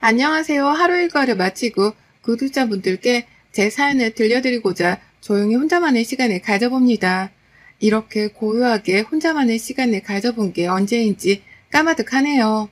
안녕하세요. 하루 일과를 마치고 구독자분들께 제 사연을 들려드리고자 조용히 혼자만의 시간을 가져봅니다. 이렇게 고요하게 혼자만의 시간을 가져본 게 언제인지 까마득하네요.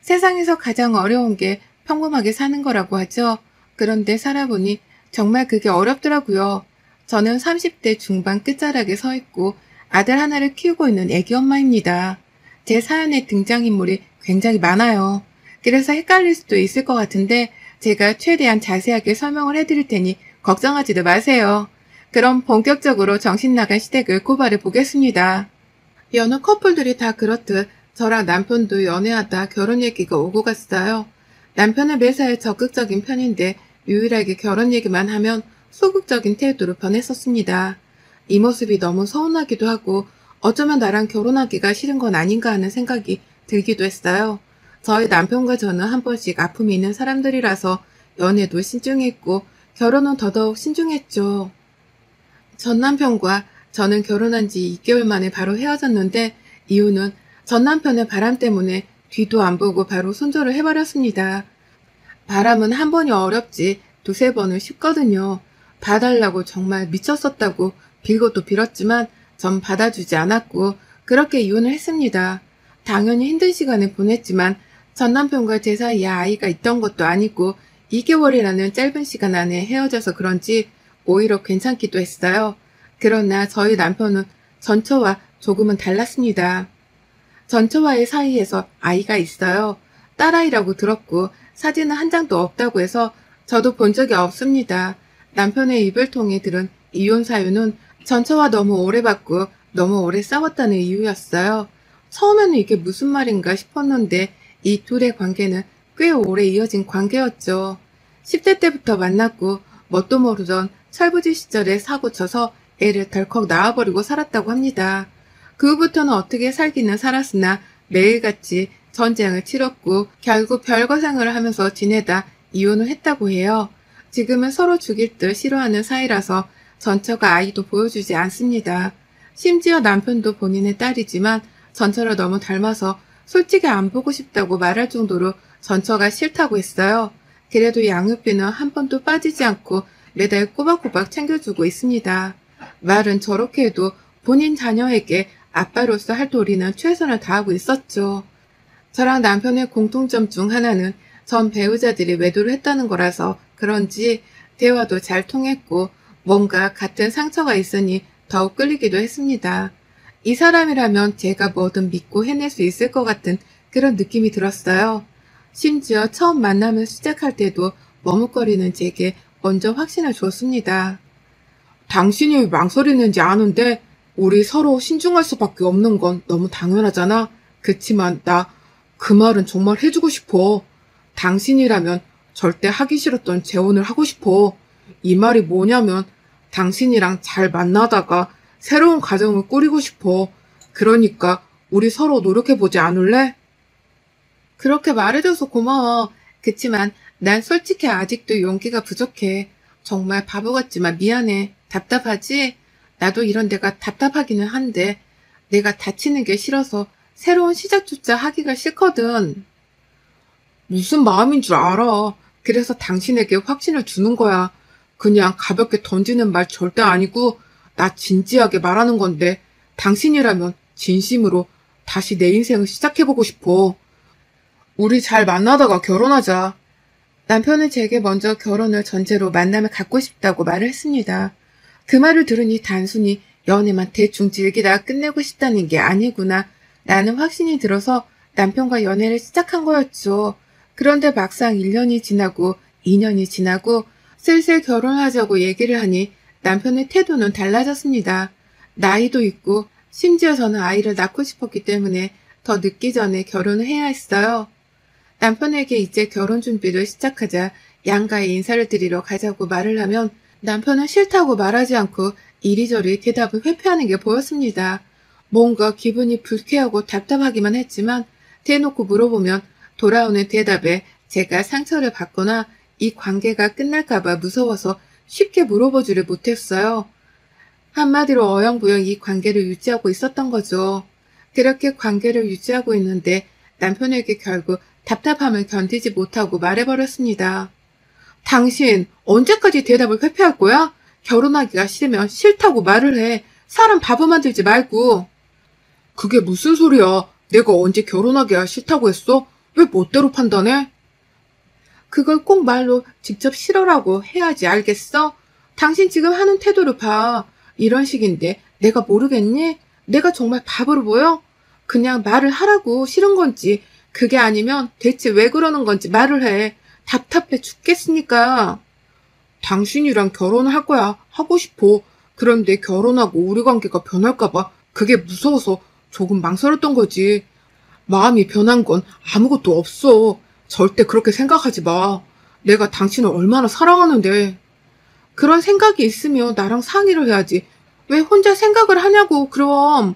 세상에서 가장 어려운 게 평범하게 사는 거라고 하죠. 그런데 살아보니 정말 그게 어렵더라고요. 저는 30대 중반 끝자락에 서 있고 아들 하나를 키우고 있는 애기 엄마입니다. 제 사연의 등장인물이 굉장히 많아요. 그래서 헷갈릴 수도 있을 것 같은데 제가 최대한 자세하게 설명을 해드릴 테니 걱정하지도 마세요. 그럼 본격적으로 정신나간 시댁을 고발해 보겠습니다. 여느 커플들이 다 그렇듯 저랑 남편도 연애하다 결혼 얘기가 오고 갔어요. 남편은 매사에 적극적인 편인데 유일하게 결혼 얘기만 하면 소극적인 태도로 변했었습니다. 이 모습이 너무 서운하기도 하고 어쩌면 나랑 결혼하기가 싫은 건 아닌가 하는 생각이 들기도 했어요. 저희 남편과 저는 한 번씩 아픔이 있는 사람들이라서 연애도 신중했고 결혼은 더더욱 신중했죠. 전 남편과 저는 결혼한 지 2개월 만에 바로 헤어졌는데 이유는 전 남편의 바람 때문에 뒤도 안 보고 바로 손절을 해버렸습니다. 바람은 한 번이 어렵지 두세 번은 쉽거든요. 봐달라고 정말 미쳤었다고 빌고 또 빌었지만 전 받아주지 않았고 그렇게 이혼을 했습니다. 당연히 힘든 시간을 보냈지만 전 남편과 제 사이에 아이가 있던 것도 아니고 2개월이라는 짧은 시간 안에 헤어져서 그런지 오히려 괜찮기도 했어요. 그러나 저희 남편은 전처와 조금은 달랐습니다. 전처와의 사이에서 아이가 있어요. 딸아이라고 들었고 사진은 한 장도 없다고 해서 저도 본 적이 없습니다. 남편의 입을 통해 들은 이혼 사유는 전처와 너무 오래 봤고 너무 오래 싸웠다는 이유였어요. 처음에는 이게 무슨 말인가 싶었는데 이 둘의 관계는 꽤 오래 이어진 관계였죠. 10대 때부터 만났고 뭣도 모르던 철부지 시절에 사고 쳐서 애를 덜컥 낳아버리고 살았다고 합니다. 그 후부터는 어떻게 살기는 살았으나 매일같이 전쟁을 치렀고 결국 별거생활을 하면서 지내다 이혼을 했다고 해요. 지금은 서로 죽일 듯 싫어하는 사이라서 전처가 아이도 보여주지 않습니다. 심지어 남편도 본인의 딸이지만 전처를 너무 닮아서 솔직히 안 보고 싶다고 말할 정도로 전처가 싫다고 했어요. 그래도 양육비는 한 번도 빠지지 않고 매달 꼬박꼬박 챙겨주고 있습니다. 말은 저렇게 해도 본인 자녀에게 아빠로서 할 도리는 최선을 다하고 있었죠. 저랑 남편의 공통점 중 하나는 전 배우자들이 외도를 했다는 거라서 그런지 대화도 잘 통했고 뭔가 같은 상처가 있으니 더욱 끌리기도 했습니다. 이 사람이라면 제가 뭐든 믿고 해낼 수 있을 것 같은 그런 느낌이 들었어요. 심지어 처음 만남을 시작할 때도 머뭇거리는 제게 먼저 확신을 줬습니다. 당신이 망설이는지 아는데 우리 서로 신중할 수밖에 없는 건 너무 당연하잖아. 그치만 나 그 말은 정말 해주고 싶어. 당신이라면 절대 하기 싫었던 재혼을 하고 싶어. 이 말이 뭐냐면 당신이랑 잘 만나다가 새로운 가정을 꾸리고 싶어. 그러니까 우리 서로 노력해보지 않을래? 그렇게 말해줘서 고마워. 그치만 난 솔직히 아직도 용기가 부족해. 정말 바보 같지만 미안해. 답답하지? 나도 이런 데가 답답하기는 한데 내가 다치는 게 싫어서 새로운 시작조차 하기가 싫거든. 무슨 마음인 줄 알아. 그래서 당신에게 확신을 주는 거야. 그냥 가볍게 던지는 말 절대 아니고 나 진지하게 말하는 건데 당신이라면 진심으로 다시 내 인생을 시작해보고 싶어. 우리 잘 만나다가 결혼하자. 남편은 제게 먼저 결혼을 전제로 만남을 갖고 싶다고 말을 했습니다. 그 말을 들으니 단순히 연애만 대충 즐기다 끝내고 싶다는 게 아니구나 라는 확신이 들어서 남편과 연애를 시작한 거였죠. 그런데 막상 1년이 지나고 2년이 지나고 슬슬 결혼하자고 얘기를 하니 남편의 태도는 달라졌습니다. 나이도 있고 심지어 저는 아이를 낳고 싶었기 때문에 더 늦기 전에 결혼을 해야 했어요. 남편에게 이제 결혼 준비를 시작하자 양가에 인사를 드리러 가자고 말을 하면 남편은 싫다고 말하지 않고 이리저리 대답을 회피하는 게 보였습니다. 뭔가 기분이 불쾌하고 답답하기만 했지만 대놓고 물어보면 돌아오는 대답에 제가 상처를 받거나 이 관계가 끝날까봐 무서워서 쉽게 물어보지를 못했어요. 한마디로 어영부영 이 관계를 유지하고 있었던 거죠. 그렇게 관계를 유지하고 있는데 남편에게 결국 답답함을 견디지 못하고 말해버렸습니다. 당신 언제까지 대답을 회피할 거야? 결혼하기가 싫으면 싫다고 말을 해. 사람 바보 만들지 말고. 그게 무슨 소리야? 내가 언제 결혼하기가 싫다고 했어? 왜 멋대로 판단해? 그걸 꼭 말로 직접 싫어라고 해야지 알겠어? 당신 지금 하는 태도를 봐. 이런 식인데 내가 모르겠니? 내가 정말 바보로 보여? 그냥 말을 하라고 싫은 건지 그게 아니면 대체 왜 그러는 건지 말을 해. 답답해 죽겠으니까. 당신이랑 결혼할 거야. 하고 싶어. 그런데 결혼하고 우리 관계가 변할까봐 그게 무서워서 조금 망설였던 거지. 마음이 변한 건 아무것도 없어. 절대 그렇게 생각하지 마. 내가 당신을 얼마나 사랑하는데. 그런 생각이 있으면 나랑 상의를 해야지. 왜 혼자 생각을 하냐고 그럼.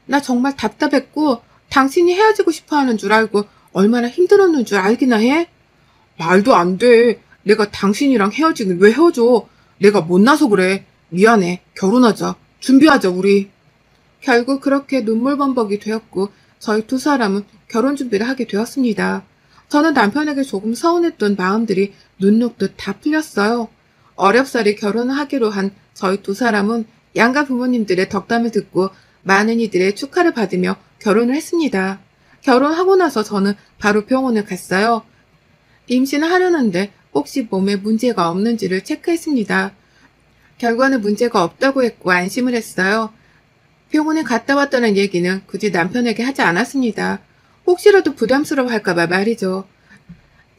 나 정말 답답했고 당신이 헤어지고 싶어하는 줄 알고 얼마나 힘들었는 줄 알기나 해? 말도 안 돼. 내가 당신이랑 헤어지긴 왜 헤어져. 내가 못나서 그래. 미안해. 결혼하자. 준비하자 우리. 결국 그렇게 눈물범벅이 되었고 저희 두 사람은 결혼 준비를 하게 되었습니다. 저는 남편에게 조금 서운했던 마음들이 눈 녹듯 다 풀렸어요. 어렵사리 결혼을 하기로 한 저희 두 사람은 양가 부모님들의 덕담을 듣고 많은 이들의 축하를 받으며 결혼을 했습니다. 결혼하고 나서 저는 바로 병원을 갔어요. 임신을 하려는데 혹시 몸에 문제가 없는지를 체크했습니다. 결과는 문제가 없다고 했고 안심을 했어요. 병원에 갔다 왔다는 얘기는 굳이 남편에게 하지 않았습니다. 혹시라도 부담스러워할까봐 말이죠.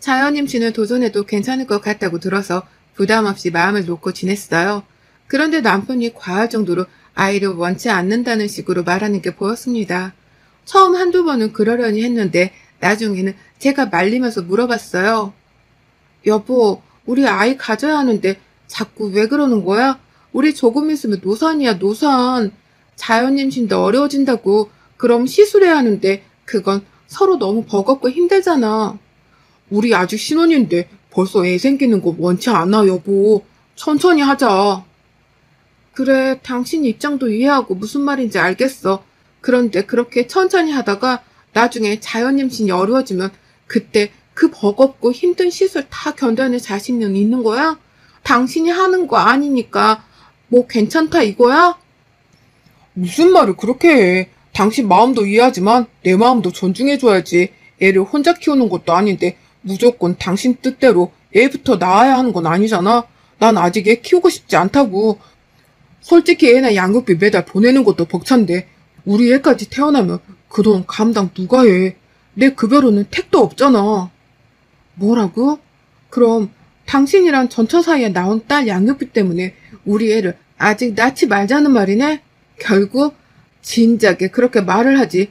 자연 임신을 도전해도 괜찮을 것 같다고 들어서 부담 없이 마음을 놓고 지냈어요. 그런데 남편이 과할 정도로 아이를 원치 않는다는 식으로 말하는 게 보였습니다. 처음 한두 번은 그러려니 했는데 나중에는 제가 말리면서 물어봤어요. 여보, 우리 아이 가져야 하는데 자꾸 왜 그러는 거야? 우리 조금 있으면 노산이야, 노산. 자연 임신도 어려워진다고. 그럼 시술해야 하는데 그건 서로 너무 버겁고 힘들잖아. 우리 아직 신혼인데 벌써 애 생기는 거 원치 않아, 여보. 천천히 하자. 그래, 당신 입장도 이해하고 무슨 말인지 알겠어. 그런데 그렇게 천천히 하다가 나중에 자연 임신이 어려워지면 그때 그 버겁고 힘든 시술 다 견뎌낼 자신은 있는 거야? 당신이 하는 거 아니니까 뭐 괜찮다 이거야? 무슨 말을 그렇게 해. 당신 마음도 이해하지만 내 마음도 존중해줘야지. 애를 혼자 키우는 것도 아닌데 무조건 당신 뜻대로 애부터 낳아야 하는 건 아니잖아. 난 아직 애 키우고 싶지 않다고. 솔직히 애나 양육비 매달 보내는 것도 벅찬데 우리 애까지 태어나면 그 돈 감당 누가 해. 내 급여로는 택도 없잖아. 뭐라고? 그럼 당신이랑 전처 사이에 나온 딸 양육비 때문에 우리 애를 아직 낳지 말자는 말이네? 결국 진작에 그렇게 말을 하지.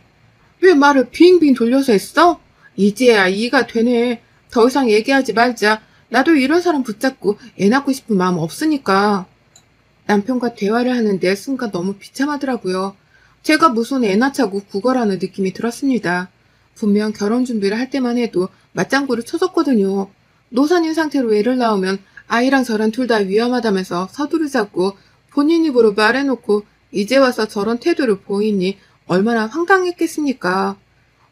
왜 말을 빙빙 돌려서 했어? 이제야 이해가 되네. 더 이상 얘기하지 말자. 나도 이런 사람 붙잡고 애 낳고 싶은 마음 없으니까. 남편과 대화를 하는데 순간 너무 비참하더라고요. 제가 무슨 애 낳자고 구걸하는 느낌이 들었습니다. 분명 결혼 준비를 할 때만 해도 맞장구를 쳐줬거든요. 노산인 상태로 애를 낳으면 아이랑 저랑 둘 다 위험하다면서 서두르자고 본인 입으로 말해놓고 이제 와서 저런 태도를 보이니 얼마나 황당했겠습니까.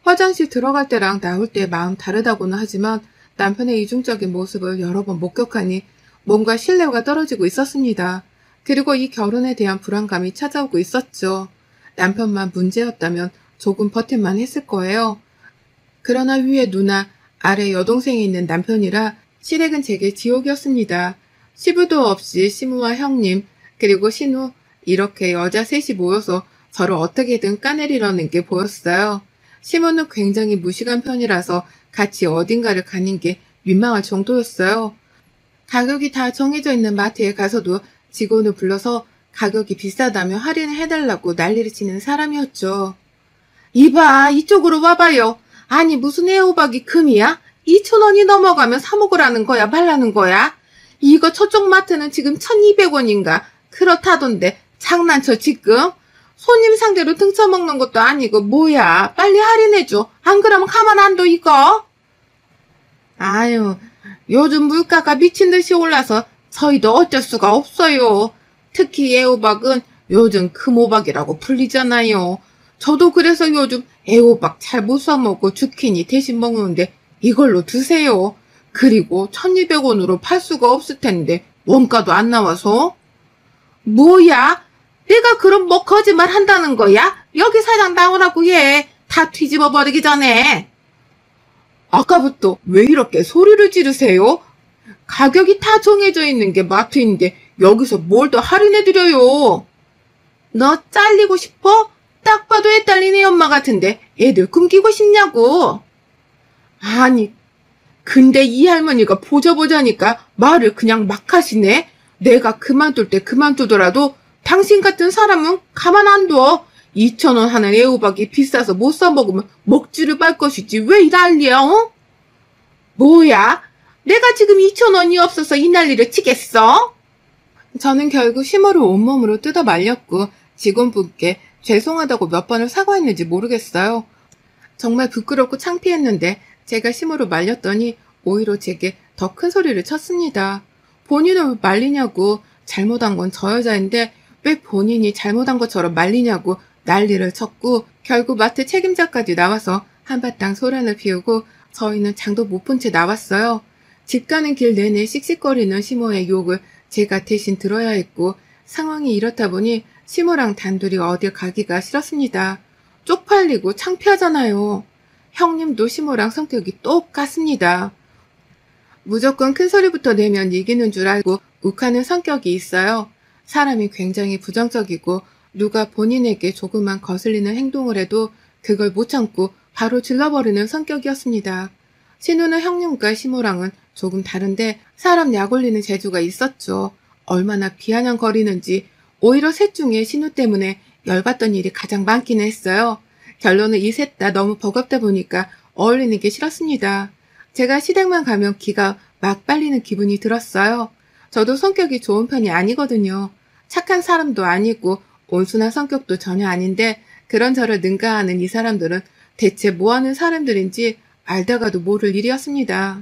화장실 들어갈 때랑 나올 때 마음 다르다고는 하지만 남편의 이중적인 모습을 여러 번 목격하니 뭔가 신뢰가 떨어지고 있었습니다. 그리고 이 결혼에 대한 불안감이 찾아오고 있었죠. 남편만 문제였다면 조금 버틸만 했을 거예요. 그러나 위에 누나, 아래 여동생이 있는 남편이라 시댁은 제게 지옥이었습니다. 시부도 없이 시무와 형님, 그리고 신우, 이렇게 여자 셋이 모여서 저를 어떻게든 까내리려는 게 보였어요. 시무는 굉장히 무식한 편이라서 같이 어딘가를 가는 게 민망할 정도였어요. 가격이 다 정해져 있는 마트에 가서도 직원을 불러서 가격이 비싸다며 할인을 해달라고 난리를 치는 사람이었죠. 이봐, 이쪽으로 와봐요. 아니 무슨 애호박이 금이야? 2,000원이 넘어가면 사 먹으라는 거야, 말라는 거야? 이거 저쪽 마트는 지금 1,200원인가 그렇다던데 장난쳐 지금? 손님 상대로 등쳐먹는 것도 아니고 뭐야, 빨리 할인해줘. 안 그러면 가만 안 둬 이거. 아유, 요즘 물가가 미친 듯이 올라서 저희도 어쩔 수가 없어요. 특히 애호박은 요즘 금호박이라고 불리잖아요. 저도 그래서 요즘 애호박 잘 못 써먹고 주키니 대신 먹는데 이걸로 드세요. 그리고 1200원으로 팔 수가 없을 텐데 원가도 안 나와서. 뭐야? 내가 그럼 뭐 거짓말 한다는 거야? 여기 사장 나오라고 해. 다 뒤집어 버리기 전에. 아까부터 왜 이렇게 소리를 지르세요? 가격이 다 정해져 있는 게 마트인데 여기서 뭘 더 할인해드려요? 너 잘리고 싶어? 딱 봐도 애 딸린 애 엄마 같은데 애들 굶기고 싶냐고. 아니, 근데 이 할머니가 보자보자니까 말을 그냥 막 하시네. 내가 그만둘 때 그만두더라도 당신 같은 사람은 가만 안 둬. 2,000원 하는 애호박이 비싸서 못 사 먹으면 먹지를 말 것이지 왜 이 난리야, 어? 뭐야? 내가 지금 2,000원이 없어서 이 난리를 치겠어? 저는 결국 시모를 온몸으로 뜯어 말렸고 직원분께 죄송하다고 몇 번을 사과했는지 모르겠어요. 정말 부끄럽고 창피했는데 제가 시모를 말렸더니 오히려 제게 더 큰 소리를 쳤습니다. 본인을 왜 말리냐고. 잘못한 건 저 여자인데 왜 본인이 잘못한 것처럼 말리냐고 난리를 쳤고 결국 마트 책임자까지 나와서 한바탕 소란을 피우고 저희는 장도 못 본 채 나왔어요. 집 가는 길 내내 씩씩거리는 시모의 욕을 제가 대신 들어야 했고 상황이 이렇다 보니 시모랑 단둘이 어딜 가기가 싫었습니다. 쪽팔리고 창피하잖아요. 형님도 시모랑 성격이 똑같습니다. 무조건 큰 소리부터 내면 이기는 줄 알고 욱하는 성격이 있어요. 사람이 굉장히 부정적이고 누가 본인에게 조금만 거슬리는 행동을 해도 그걸 못 참고 바로 질러버리는 성격이었습니다. 신우는 형님과 시모랑은 조금 다른데 사람 약 올리는 재주가 있었죠. 얼마나 비아냥거리는지 오히려 셋 중에 신우 때문에 열받던 일이 가장 많기는 했어요. 결론은 이 셋 다 너무 버겁다 보니까 어울리는 게 싫었습니다. 제가 시댁만 가면 기가 막 빨리는 기분이 들었어요. 저도 성격이 좋은 편이 아니거든요. 착한 사람도 아니고 온순한 성격도 전혀 아닌데 그런 저를 능가하는 이 사람들은 대체 뭐하는 사람들인지 알다가도 모를 일이었습니다.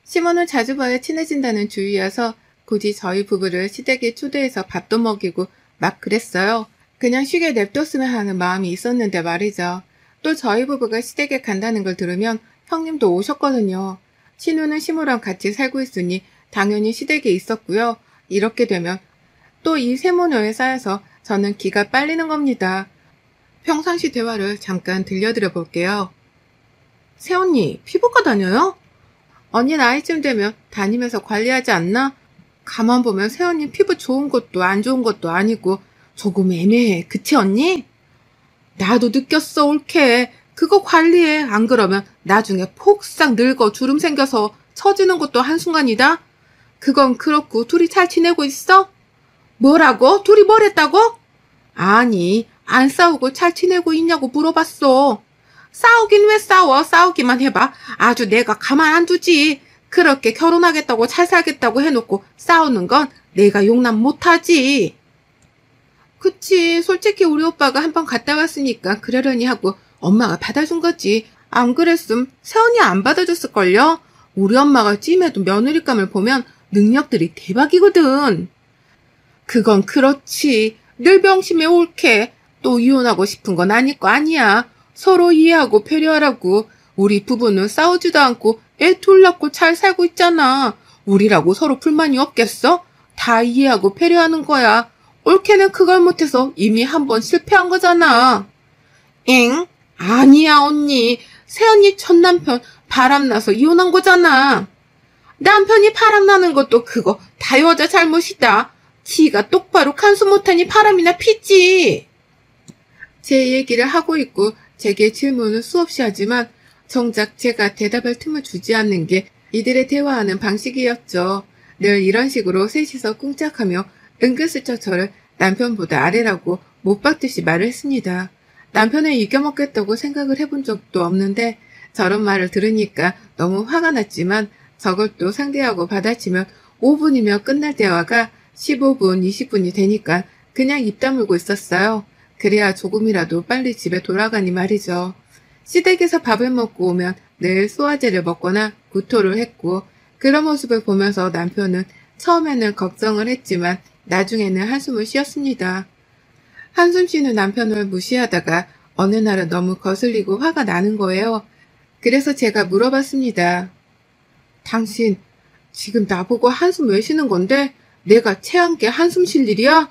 시몬은 자주 봐야 친해진다는 주의여서 굳이 저희 부부를 시댁에 초대해서 밥도 먹이고 막 그랬어요. 그냥 쉬게 냅뒀으면 하는 마음이 있었는데 말이죠. 또 저희 부부가 시댁에 간다는 걸 들으면 형님도 오셨거든요. 신우는 시모랑 같이 살고 있으니 당연히 시댁에 있었고요. 이렇게 되면 또 이 세모녀에 쌓여서 저는 기가 빨리는 겁니다. 평상시 대화를 잠깐 들려드려 볼게요. 새언니, 피부과 다녀요? 언니 나이쯤 되면 다니면서 관리하지 않나? 가만 보면 새언니 피부 좋은 것도 안 좋은 것도 아니고 조금 애매해. 그치 언니? 나도 느꼈어 옳게. 그거 관리해. 안 그러면 나중에 폭삭 늙어 주름 생겨서 처지는 것도 한순간이다. 그건 그렇고 둘이 잘 지내고 있어? 뭐라고? 둘이 뭘 했다고? 아니, 안 싸우고 잘 지내고 있냐고 물어봤어. 싸우긴 왜 싸워? 싸우기만 해봐. 아주 내가 가만 안 두지. 그렇게 결혼하겠다고 잘 살겠다고 해놓고 싸우는 건 내가 용납 못하지. 그치, 솔직히 우리 오빠가 한 번 갔다 왔으니까 그러려니 하고 엄마가 받아준 거지. 안 그랬음 세연이 안 받아줬을걸요? 우리 엄마가 찜해도 며느리감을 보면 능력들이 대박이거든. 그건 그렇지. 늘 병심에 옳게. 또 이혼하고 싶은 건 아닐 거 아니야. 서로 이해하고 배려하라고. 우리 부부는 싸우지도 않고 애 둘 낳고 잘 살고 있잖아. 우리라고 서로 불만이 없겠어? 다 이해하고 배려하는 거야. 옳게는 그걸 못해서 이미 한 번 실패한 거잖아. 엥? 아니야 언니. 새언니 첫 남편 바람나서 이혼한 거잖아. 남편이 바람나는 것도 그거 다 여자 잘못이다. 지가 똑바로 간수 못하니 바람이나 피지. 제 얘기를 하고 있고 제게 질문을 수없이 하지만 정작 제가 대답할 틈을 주지 않는 게 이들의 대화하는 방식이었죠. 늘 이런 식으로 셋이서 꿍짝하며 은근슬쩍 저를 남편보다 아래라고 못 박듯이 말을 했습니다. 남편을 이겨먹겠다고 생각을 해본 적도 없는데 저런 말을 들으니까 너무 화가 났지만 저걸 또 상대하고 받아치면 5분이면 끝날 대화가 15분, 20분이 되니까 그냥 입 다물고 있었어요. 그래야 조금이라도 빨리 집에 돌아가니 말이죠. 시댁에서 밥을 먹고 오면 늘 소화제를 먹거나 구토를 했고 그런 모습을 보면서 남편은 처음에는 걱정을 했지만 나중에는 한숨을 쉬었습니다. 한숨 쉬는 남편을 무시하다가 어느 날은 너무 거슬리고 화가 나는 거예요. 그래서 제가 물어봤습니다. 당신 지금 나보고 한숨 왜 쉬는 건데 내가 체한 게 한숨 쉴 일이야?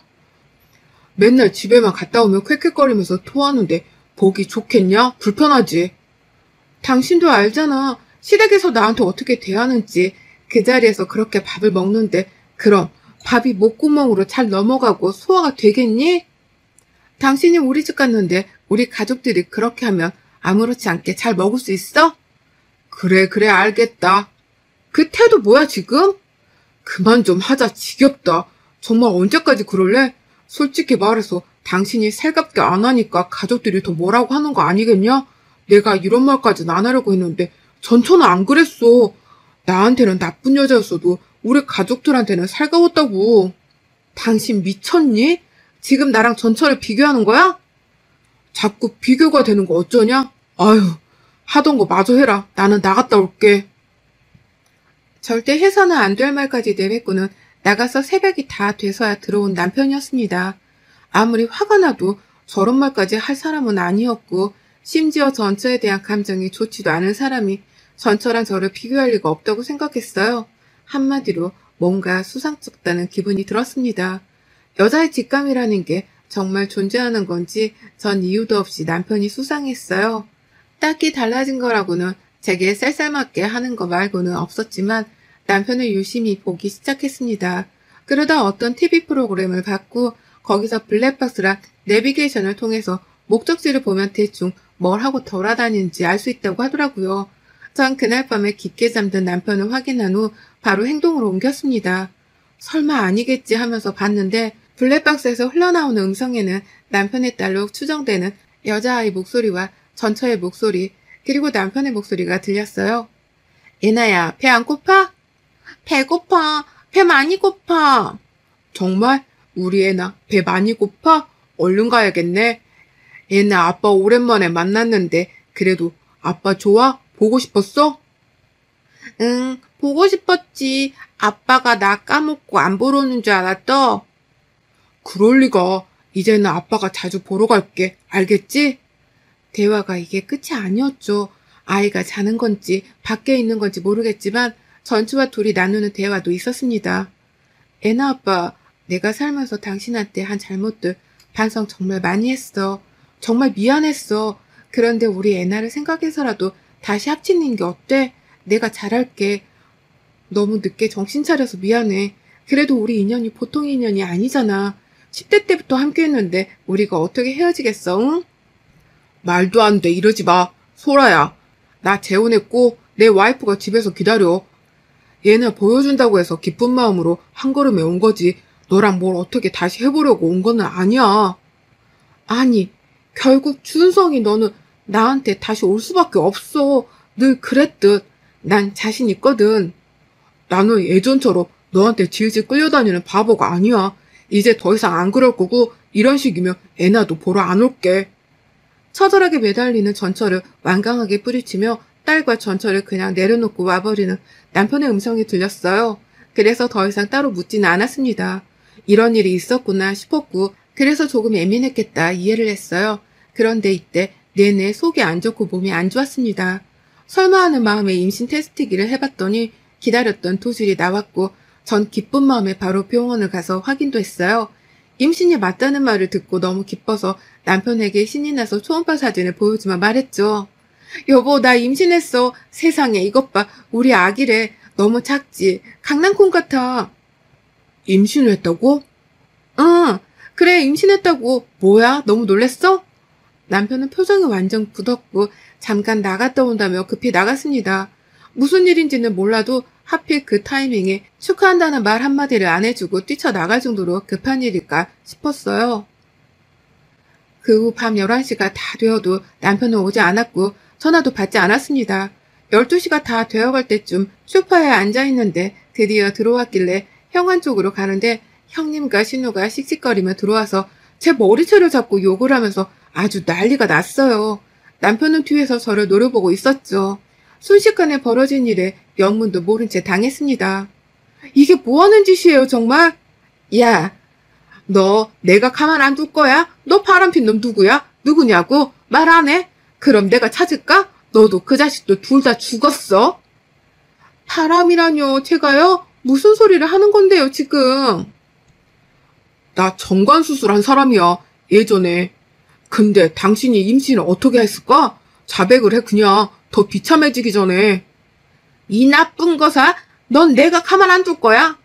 맨날 집에만 갔다 오면 퀭퀭거리면서 토하는데 보기 좋겠냐? 불편하지? 당신도 알잖아. 시댁에서 나한테 어떻게 대하는지. 그 자리에서 그렇게 밥을 먹는데 그럼 밥이 목구멍으로 잘 넘어가고 소화가 되겠니? 당신이 우리 집 갔는데 우리 가족들이 그렇게 하면 아무렇지 않게 잘 먹을 수 있어? 그래 알겠다. 그 태도 뭐야 지금? 그만 좀 하자. 지겹다. 정말 언제까지 그럴래? 솔직히 말해서 당신이 살갑게 안 하니까 가족들이 더 뭐라고 하는 거 아니겠냐? 내가 이런 말까지는 안 하려고 했는데 전처는 안 그랬어. 나한테는 나쁜 여자였어도 우리 가족들한테는 살가웠다고. 당신 미쳤니? 지금 나랑 전처를 비교하는 거야? 자꾸 비교가 되는 거 어쩌냐? 아유, 하던 거 마저 해라. 나는 나갔다 올게. 절대 해서는 안 될 말까지 내뱉고는 나가서 새벽이 다 돼서야 들어온 남편이었습니다. 아무리 화가 나도 저런 말까지 할 사람은 아니었고 심지어 전처에 대한 감정이 좋지도 않은 사람이 전처랑 저를 비교할 리가 없다고 생각했어요. 한마디로 뭔가 수상쩍다는 기분이 들었습니다. 여자의 직감이라는 게 정말 존재하는 건지 전 이유도 없이 남편이 수상했어요. 딱히 달라진 거라고는 제게 쌀쌀맞게 하는 거 말고는 없었지만 남편을 유심히 보기 시작했습니다. 그러다 어떤 TV 프로그램을 봤고 거기서 블랙박스랑 내비게이션을 통해서 목적지를 보면 대충 뭘 하고 돌아다니는지 알 수 있다고 하더라고요. 전 그날 밤에 깊게 잠든 남편을 확인한 후 바로 행동으로 옮겼습니다. 설마 아니겠지 하면서 봤는데 블랙박스에서 흘러나오는 음성에는 남편의 딸로 추정되는 여자아이 목소리와 전처의 목소리 그리고 남편의 목소리가 들렸어요. 예나야, 배 안 고파? 배고파. 배 많이 고파. 정말? 우리 애나 배 많이 고파? 얼른 가야겠네. 예나 아빠 오랜만에 만났는데 그래도 아빠 좋아? 보고 싶었어? 응, 보고 싶었지. 아빠가 나 까먹고 안 보러 오는 줄 알았어. 그럴 리가. 이제는 아빠가 자주 보러 갈게. 알겠지? 대화가 이게 끝이 아니었죠. 아이가 자는 건지 밖에 있는 건지 모르겠지만 전처와 둘이 나누는 대화도 있었습니다. 애나 아빠, 내가 살면서 당신한테 한 잘못들 반성 정말 많이 했어. 정말 미안했어. 그런데 우리 애나를 생각해서라도 다시 합치는 게 어때? 내가 잘할게. 너무 늦게 정신 차려서 미안해. 그래도 우리 인연이 보통 인연이 아니잖아. 10대 때부터 함께 했는데 우리가 어떻게 헤어지겠어, 응? 말도 안 돼. 이러지 마. 소라야. 나 재혼했고 내 와이프가 집에서 기다려. 얘는 보여준다고 해서 기쁜 마음으로 한 걸음에 온 거지. 너랑 뭘 어떻게 다시 해보려고 온 거는 아니야. 아니, 결국 준성이 너는 나한테 다시 올 수밖에 없어. 늘 그랬듯. 난 자신 있거든. 나는 예전처럼 너한테 질질 끌려다니는 바보가 아니야. 이제 더 이상 안 그럴 거고 이런 식이면 애나도 보러 안 올게. 처절하게 매달리는 전처를 완강하게 뿌리치며 딸과 전처를 그냥 내려놓고 와버리는 남편의 음성이 들렸어요. 그래서 더 이상 따로 묻지는 않았습니다. 이런 일이 있었구나 싶었고 그래서 조금 예민했겠다 이해를 했어요. 그런데 이때 내내 속이 안 좋고 몸이 안 좋았습니다. 설마 하는 마음에 임신 테스트기를 해봤더니 기다렸던 도질이 나왔고 전 기쁜 마음에 바로 병원을 가서 확인도 했어요. 임신이 맞다는 말을 듣고 너무 기뻐서 남편에게 신이 나서 초음파 사진을 보여주며 말했죠. 여보, 나 임신했어. 세상에 이것 봐. 우리 아기래. 너무 작지. 강낭콩 같아. 임신을 했다고? 응. 그래, 임신했다고. 뭐야? 너무 놀랬어? 남편은 표정이 완전 굳었고 잠깐 나갔다 온다며 급히 나갔습니다. 무슨 일인지는 몰라도 하필 그 타이밍에 축하한다는 말 한마디를 안 해주고 뛰쳐나갈 정도로 급한 일일까 싶었어요. 그 후 밤 11시가 다 되어도 남편은 오지 않았고 전화도 받지 않았습니다. 12시가 다 되어갈 때쯤 소파에 앉아있는데 드디어 들어왔길래 현관 쪽으로 가는데 형님과 신우가 씩씩거리며 들어와서 제 머리채를 잡고 욕을 하면서 아주 난리가 났어요. 남편은 뒤에서 저를 노려보고 있었죠. 순식간에 벌어진 일에 영문도 모른 채 당했습니다. 이게 뭐하는 짓이에요 정말? 야, 너 내가 가만 안 둘 거야? 너 바람핀 놈 누구야? 누구냐고? 말 안 해? 그럼 내가 찾을까? 너도 그 자식도 둘 다 죽었어? 바람이라뇨, 제가요? 무슨 소리를 하는 건데요, 지금? 나 정관수술한 사람이야, 예전에. 근데 당신이 임신을 어떻게 했을까? 자백을 해, 그냥. 더 비참해지기 전에. 이 나쁜 거사, 넌 내가 가만 안 둘 거야?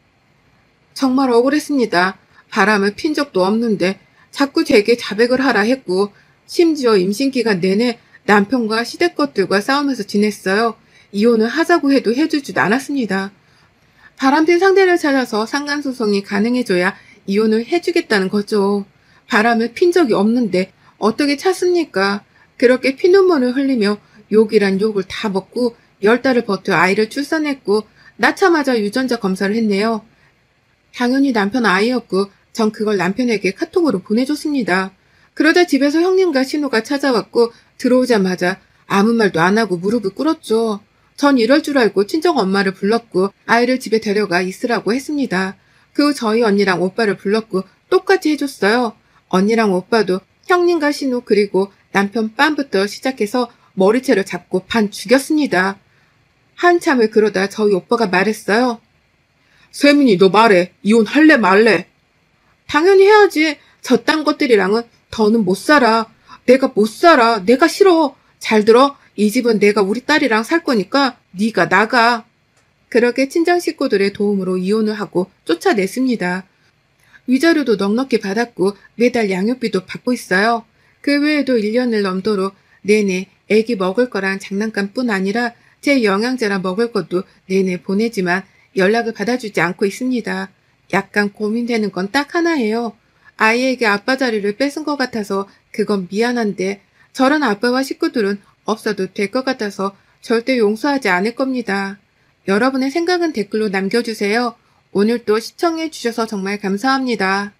정말 억울했습니다. 바람을 핀 적도 없는데 자꾸 제게 자백을 하라 했고, 심지어 임신 기간 내내 남편과 시댁것들과 싸우면서 지냈어요. 이혼을 하자고 해도 해주지도 않았습니다. 바람핀 상대를 찾아서 상간소송이 가능해져야 이혼을 해주겠다는 거죠. 바람을 핀 적이 없는데 어떻게 찾습니까? 그렇게 피눈물을 흘리며 욕이란 욕을 다 먹고 10달을 버텨 아이를 출산했고, 낳자마자 유전자 검사를 했네요. 당연히 남편 아이였고 전 그걸 남편에게 카톡으로 보내줬습니다. 그러다 집에서 형님과 신우가 찾아왔고 들어오자마자 아무 말도 안 하고 무릎을 꿇었죠. 전 이럴 줄 알고 친정 엄마를 불렀고 아이를 집에 데려가 있으라고 했습니다. 그 후 저희 언니랑 오빠를 불렀고 똑같이 해줬어요. 언니랑 오빠도 형님과 신우 그리고 남편 빰부터 시작해서 머리채를 잡고 반 죽였습니다. 한참을 그러다 저희 오빠가 말했어요. 세민이 너 말해. 이혼할래 말래? 당연히 해야지. 저딴 것들이랑은 더는 못 살아. 내가 못 살아. 내가 싫어. 잘 들어. 이 집은 내가 우리 딸이랑 살 거니까 네가 나가. 그렇게 친정 식구들의 도움으로 이혼을 하고 쫓아냈습니다. 위자료도 넉넉히 받았고 매달 양육비도 받고 있어요. 그 외에도 1년을 넘도록 내내 애기 먹을 거랑 장난감뿐 아니라 제 영양제랑 먹을 것도 내내 보내지만 연락을 받아주지 않고 있습니다. 약간 고민되는 건 딱 하나예요. 아이에게 아빠 자리를 뺏은 것 같아서 그건 미안한데 저런 아빠와 식구들은 없어도 될 것 같아서 절대 용서하지 않을 겁니다. 여러분의 생각은 댓글로 남겨주세요. 오늘도 시청해주셔서 정말 감사합니다.